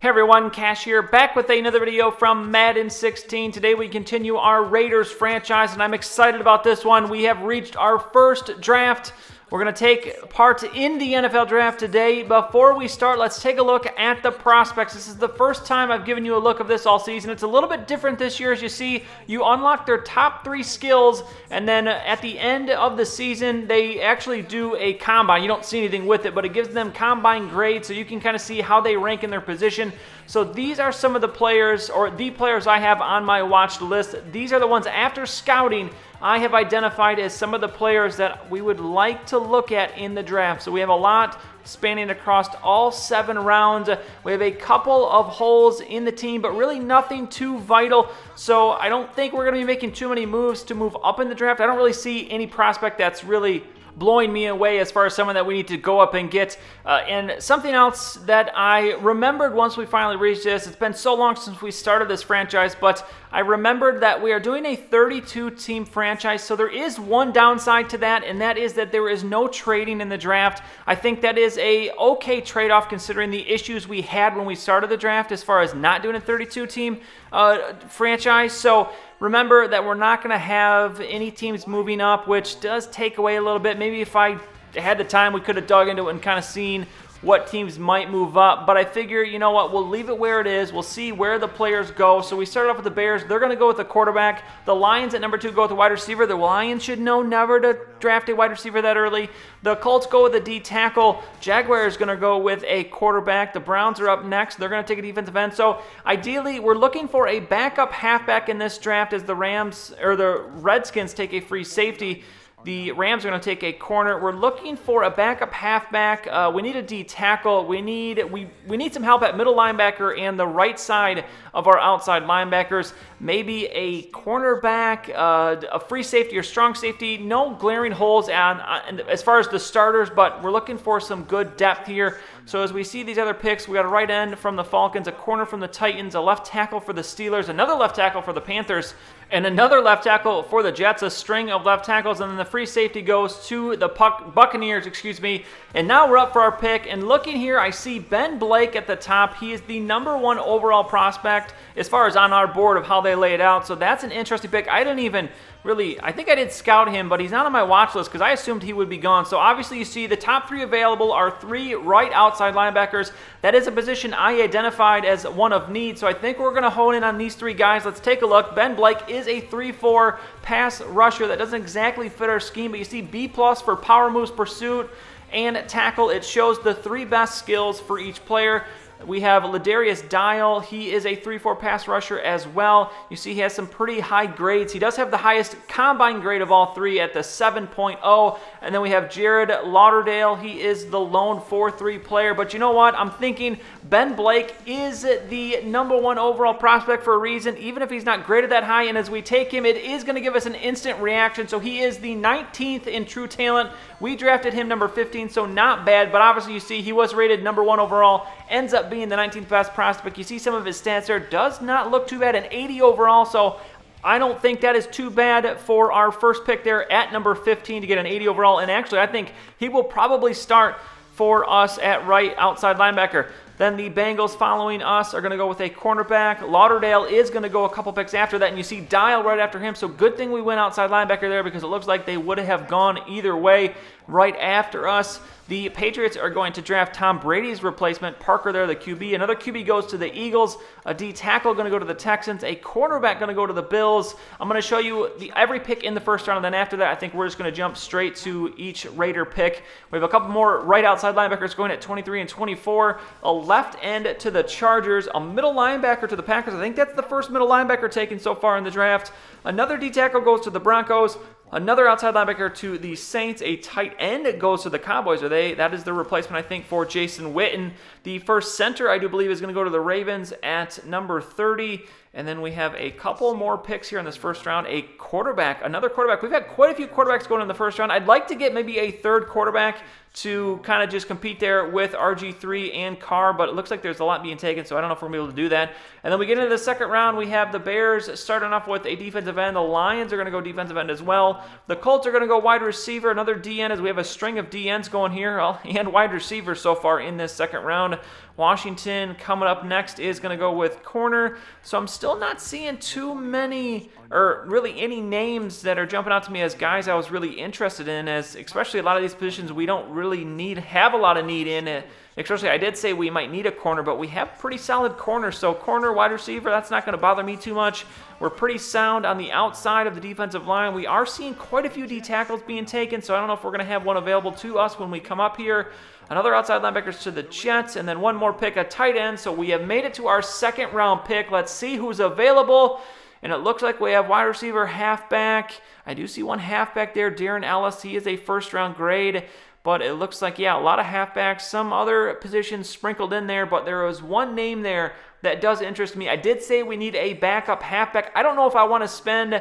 Hey everyone, Cash here, back with another video from Madden 16. Today we continue our Raiders franchise, and I'm excited about this one. We have reached our first draft. We're going to take part in the NFL draft today. Before we start, let's take a look at the prospects. This is the first time I've given you a look of this all season. It's a little bit different this year. As you see, you unlock their top 3 skills, and then at the end of the season, they actually do a combine. You don't see anything with it, but it gives them combine grades, so you can kind of see how they rank in their position. So these are some of the players, or the players I have on my watch list. These are the ones after scouting I have identified as some of the players that we would like to look at in the draft. So we have a lot spanning across all 7 rounds. We have a couple of holes in the team, but really nothing too vital. So I don't think we're going to be making too many moves to move up in the draft. I don't really see any prospect that's really blowing me away as far as someone that we need to go up and get. And something else that I remembered once we finally reached this, it's been so long since we started this franchise, but I remembered that we are doing a 32-team franchise, so there is one downside to that, and that is that there is no trading in the draft. I think that is a okay trade-off considering the issues we had when we started the draft as far as not doing a 32-team franchise. So remember that we're not going to have any teams moving up, which does take away a little bit. Maybe if I had the time, we could have dug into it and kind of seen what teams might move up. But I figure, you know what, we'll leave it where it is. We'll see where the players go. So we start off with the Bears. They're going to go with the quarterback. The Lions at number 2 go with the wide receiver. The Lions should know never to draft a wide receiver that early. The Colts go with a D tackle. Jaguars going to go with a quarterback. The Browns are up next. They're going to take a defensive end. So ideally, we're looking for a backup halfback in this draft as the Redskins take a free safety. The Rams are going to take a corner. We're looking for a backup halfback. We need a D tackle. We need some help at middle linebacker and the right side of our outside linebackers. Maybe a cornerback, a free safety or strong safety. No glaring holes as far as the starters, but we're looking for some good depth here. So as we see these other picks, we got a right end from the Falcons, a corner from the Titans, a left tackle for the Steelers, another left tackle for the Panthers, and another left tackle for the Jets, a string of left tackles, and then the free safety goes to the Buccaneers, and now we're up for our pick, and looking here, I see Ben Blake at the top. He is the number 1 overall prospect as far as on our board of how they lay it out, so that's an interesting pick. I think I did scout him, but he's not on my watch list because I assumed he would be gone. So obviously you see the top 3 available are 3 right outside linebackers. That is a position I identified as one of need, so I think we're going to hone in on these 3 guys. Let's take a look. Ben Blake is a 3-4 pass rusher. That doesn't exactly fit our scheme, but you see B+ for power moves, pursuit, and tackle. It shows the 3 best skills for each player. We have Ladarius Dial. He is a 3-4 pass rusher as well. You see he has some pretty high grades. He does have the highest combine grade of all 3 at the 7.0. And then we have Jared Lauderdale. He is the lone 4-3 player. But you know what? I'm thinking Ben Blake is the number 1 overall prospect for a reason, even if he's not graded that high. And as we take him, it is going to give us an instant reaction. So he is the 19th in true talent. We drafted him number 15, so not bad. But obviously you see he was rated number 1 overall. Ends up being the 19th best prospect. You see some of his stats there. Does not look too bad. An 80 overall, so I don't think that is too bad for our first pick there at number 15 to get an 80 overall. And actually, I think he will probably start for us at right outside linebacker. Then the Bengals following us are going to go with a cornerback. Lauderdale is going to go a couple picks after that, and you see Dial right after him. So good thing we went outside linebacker there because it looks like they would have gone either way right after us. The Patriots are going to draft Tom Brady's replacement, Parker there, the QB. Another QB goes to the Eagles. A D tackle going to go to the Texans. A cornerback going to go to the Bills. I'm going to show you every pick in the first round, and then after that, I think we're just going to jump straight to each Raider pick. We have a couple more right outside linebackers going at 23 and 24. A left end to the Chargers. A middle linebacker to the Packers. I think that's the first middle linebacker taken so far in the draft. Another D tackle goes to the Broncos. Another outside linebacker to the Saints. A tight end goes to the Cowboys. That is the replacement, I think, for Jason Witten. The first center, I do believe, is going to go to the Ravens at number 30. And then we have a couple more picks here in this first round. A quarterback, another quarterback. We've had quite a few quarterbacks going in the first round. I'd like to get maybe a third quarterback to kind of just compete there with RG3 and Carr, but it looks like there's a lot being taken, so I don't know if we're going to be able to do that. And then we get into the second round. We have the Bears starting off with a defensive end. The Lions are going to go defensive end as well. The Colts are going to go wide receiver, another DN, as we have a string of DNs going here, and wide receivers so far in this second round. Washington coming up next is going to go with corner. So I'm still not seeing too many, or really any names that are jumping out to me as guys I was really interested in, as especially a lot of these positions we don't really have a lot of need in. Especially, I did say we might need a corner, but we have pretty solid corners. So corner, wide receiver, that's not going to bother me too much. We're pretty sound on the outside of the defensive line. We are seeing quite a few D tackles being taken, so I don't know if we're going to have one available to us when we come up here. Another outside linebackers to the Jets, and then one more pick, a tight end. So we have made it to our second round pick. Let's see who's available. And it looks like we have wide receiver, halfback. I do see one halfback there, Darren Ellis. He is a first round grade. But it looks like, yeah, a lot of halfbacks, some other positions sprinkled in there, but there was one name there that does interest me. I did say we need a backup halfback. I don't know if I want to spend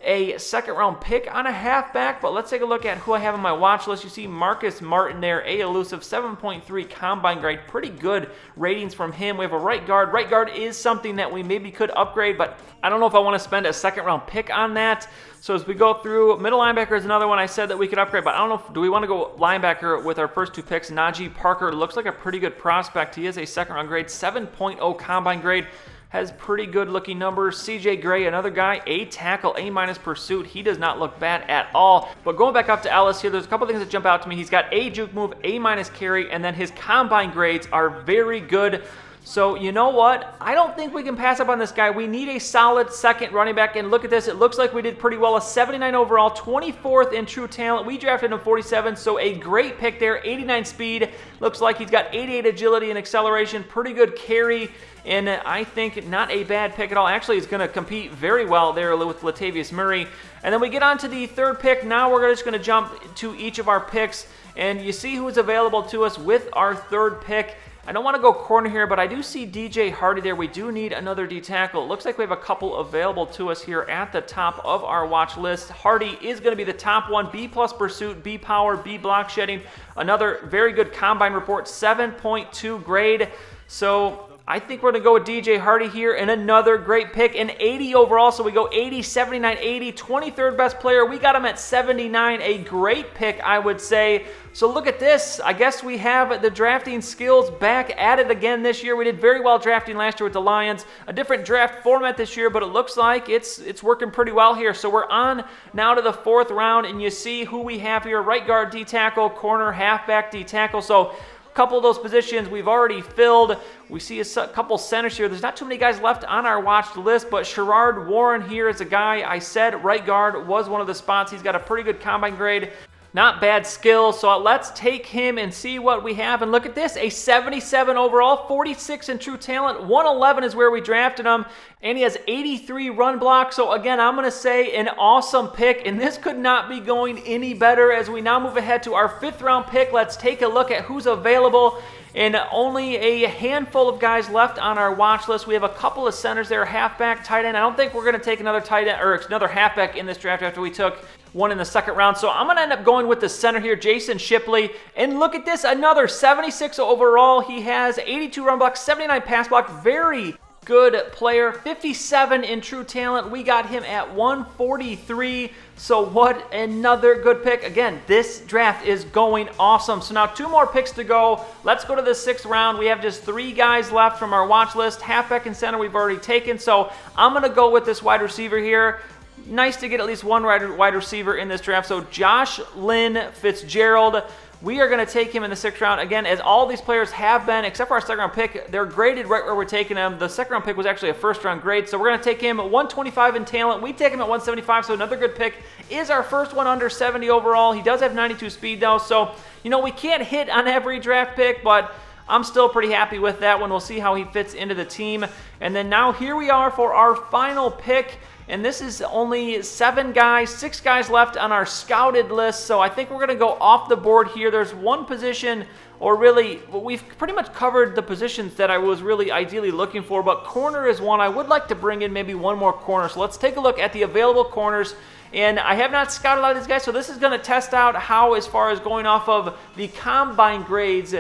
a second-round pick on a halfback, but let's take a look at who I have on my watch list. You see Marcus Martin there, a elusive 7.3 combine grade. Pretty good ratings from him. We have a right guard. Right guard is something that we maybe could upgrade, but I don't know if I want to spend a second-round pick on that. So as we go through, middle linebacker is another one I said that we could upgrade, but I don't know, do we want to go linebacker with our first two picks? Najee Parker looks like a pretty good prospect. He is a second-round grade, 7.0 combine grade. Has pretty good looking numbers. CJ Gray, another guy, A tackle, A- pursuit. He does not look bad at all. But going back up to Ellis here, there's a couple things that jump out to me. He's got A juke move, A- carry, and then his combine grades are very good. So you know what? I don't think we can pass up on this guy. We need a solid second running back. And look at this. It looks like we did pretty well. A 79 overall, 24th in true talent. We drafted him 47, so a great pick there. 89 speed. Looks like he's got 88 agility and acceleration. Pretty good carry. And I think not a bad pick at all. Actually, he's going to compete very well there with Latavius Murray. And then we get on to the third pick. Now we're just going to jump to each of our picks. And you see who's available to us with our third pick. I don't want to go corner here, but I do see DJ Hardy there. We do need another D tackle. It looks like we have a couple available to us here at the top of our watch list. Hardy is going to be the top one. B+ pursuit, B power, B block shedding. Another very good combine report, 7.2 grade. So I think we're going to go with DJ Hardy here, and another great pick, an 80 overall. So we go 80, 79, 80, 23rd best player. We got him at 79, a great pick, I would say. So look at this. I guess we have the drafting skills back at it again this year. We did very well drafting last year with the Lions. A different draft format this year, but it looks like it's working pretty well here. So we're on now to the fourth round, and you see who we have here. Right guard, D tackle, corner, halfback, D tackle. So couple of those positions we've already filled. We see a couple centers here. There's not too many guys left on our watch list, but Sherrard Warren here is a guy I said right guard was one of the spots. He's got a pretty good combine grade. Not bad skill, so let's take him and see what we have. And look at this, a 77 overall, 46 in true talent, 111 is where we drafted him, and he has 83 run blocks. So again, I'm going to say an awesome pick, and this could not be going any better. As we now move ahead to our fifth round pick, let's take a look at who's available. And only a handful of guys left on our watch list. We have a couple of centers there, halfback, tight end. I don't think we're going to take another tight end or another halfback in this draft after we took one in the second round. So I'm going to end up going with the center here, Jason Shipley. And look at this, another 76 overall. He has 82 run blocks, 79 pass block. Very good player. 57 in true talent. We got him at 143. So what another good pick. Again, this draft is going awesome. So now 2 more picks to go. Let's go to the 6th round. We have just 3 guys left from our watch list. Halfback and center we've already taken. So I'm going to go with this wide receiver here. Nice to get at least one wide receiver in this draft. So Josh Lynn Fitzgerald. We are going to take him in the 6th round. Again, as all these players have been, except for our second round pick, they're graded right where we're taking them. The second round pick was actually a first round grade, so we're going to take him at 125 in talent. We take him at 175, so another good pick. Is our first one under 70 overall. He does have 92 speed though, so you know we can't hit on every draft pick, but I'm still pretty happy with that one. We'll see how he fits into the team. And then now here we are for our final pick. and this is only 6 guys left on our scouted list, so I think we're going to go off the board here. There's one position, or really, we've pretty much covered the positions that I was really ideally looking for, but corner is one. I would like to bring in maybe one more corner, so let's take a look at the available corners. And I have not scouted a lot of these guys, so this is going to test out how, as far as going off of the combine grades,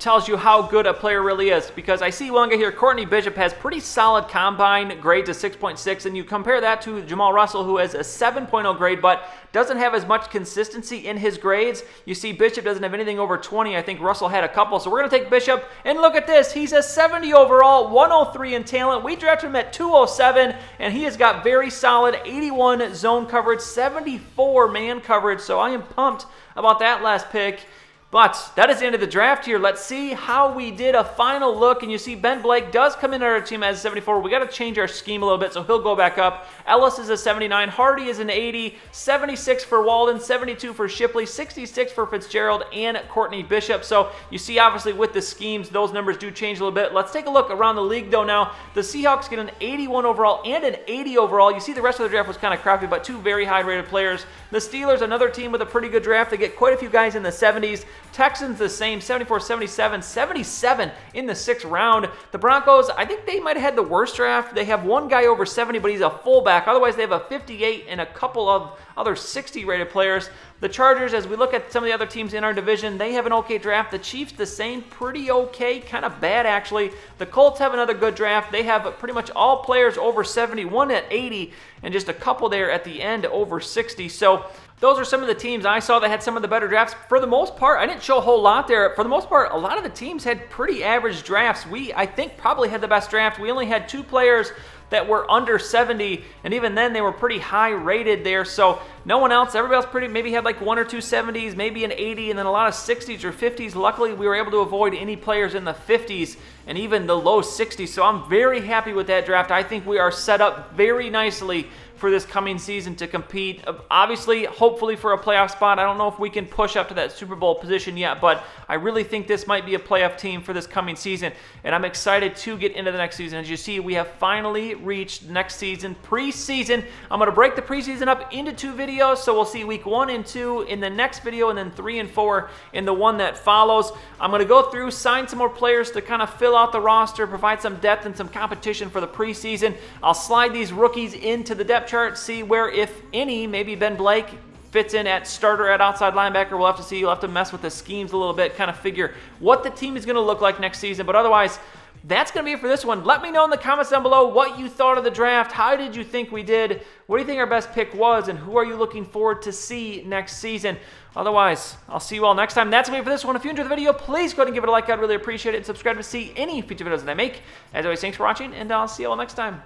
tells you how good a player really is. Because I see one guy here, Courtney Bishop, has pretty solid combine grades of 6.6, and you compare that to Jamal Russell, who has a 7.0 grade, but doesn't have as much consistency in his grades. You see Bishop doesn't have anything over 20. I think Russell had a couple, so we're going to take Bishop, and look at this. He's a 70 overall, 103 in talent. We drafted him at 207, and he has got very solid 81 zone coverage, 74 man coverage, so I am pumped about that last pick. But that is the end of the draft here. Let's see how we did. A final look, and you see Ben Blake does come in our team as 74. We got to change our scheme a little bit, so he'll go back up. Ellis is a 79. Hardy is an 80. 76 for Walden. 72 for Shipley. 66 for Fitzgerald and Courtney Bishop. So you see, obviously, with the schemes, those numbers do change a little bit. Let's take a look around the league, though, now. The Seahawks get an 81 overall and an 80 overall. You see the rest of the draft was kind of crappy, but 2 very high-rated players. The Steelers, another team with a pretty good draft. They get quite a few guys in the 70s. Texans the same, 74, 77, 77 in the 6th round. The Broncos, I think they might have had the worst draft. They have one guy over 70, but he's a fullback. Otherwise, they have a 58 and a couple of other 60-rated players. The Chargers, as we look at some of the other teams in our division, they have an okay draft. The Chiefs, the same, pretty okay, kind of bad, actually. The Colts have another good draft. They have pretty much all players over 70, one at 80, and just a couple there at the end over 60. So those are some of the teams I saw that had some of the better drafts. For the most part, I didn't show a whole lot there. For the most part, a lot of the teams had pretty average drafts. We, I think, probably had the best draft. We only had 2 players that were under 70, and even then they were pretty high rated there. So no one else, everybody else maybe had like 1 or 2 70s, maybe an 80, and then a lot of 60s or 50s. Luckily, we were able to avoid any players in the 50s and even the low 60s. So I'm very happy with that draft. I think we are set up very nicely for this coming season to compete. Obviously, hopefully for a playoff spot. I don't know if we can push up to that Super Bowl position yet, but I really think this might be a playoff team for this coming season, and I'm excited to get into the next season. As you see, we have finally reached next season, preseason. I'm going to break the preseason up into 2 videos, so we'll see week 1 and 2 in the next video, and then 3 and 4 in the one that follows. I'm going to go through, sign some more players to kind of fill out the roster, provide some depth and some competition for the preseason. I'll slide these rookies into the depth chart, see where, if any, maybe Ben Blake fits in at starter at outside linebacker. We'll have to see. You'll have to mess with the schemes a little bit, kind of figure what the team is going to look like next season. But otherwise, that's going to be it for this one. Let me know in the comments down below what you thought of the draft. How did you think we did? What do you think our best pick was? And who are you looking forward to see next season? Otherwise, I'll see you all next time. That's going to be it for this one. If you enjoyed the video, please go ahead and give it a like. I'd really appreciate it. And subscribe to see any future videos that I make. As always, thanks for watching, and I'll see you all next time.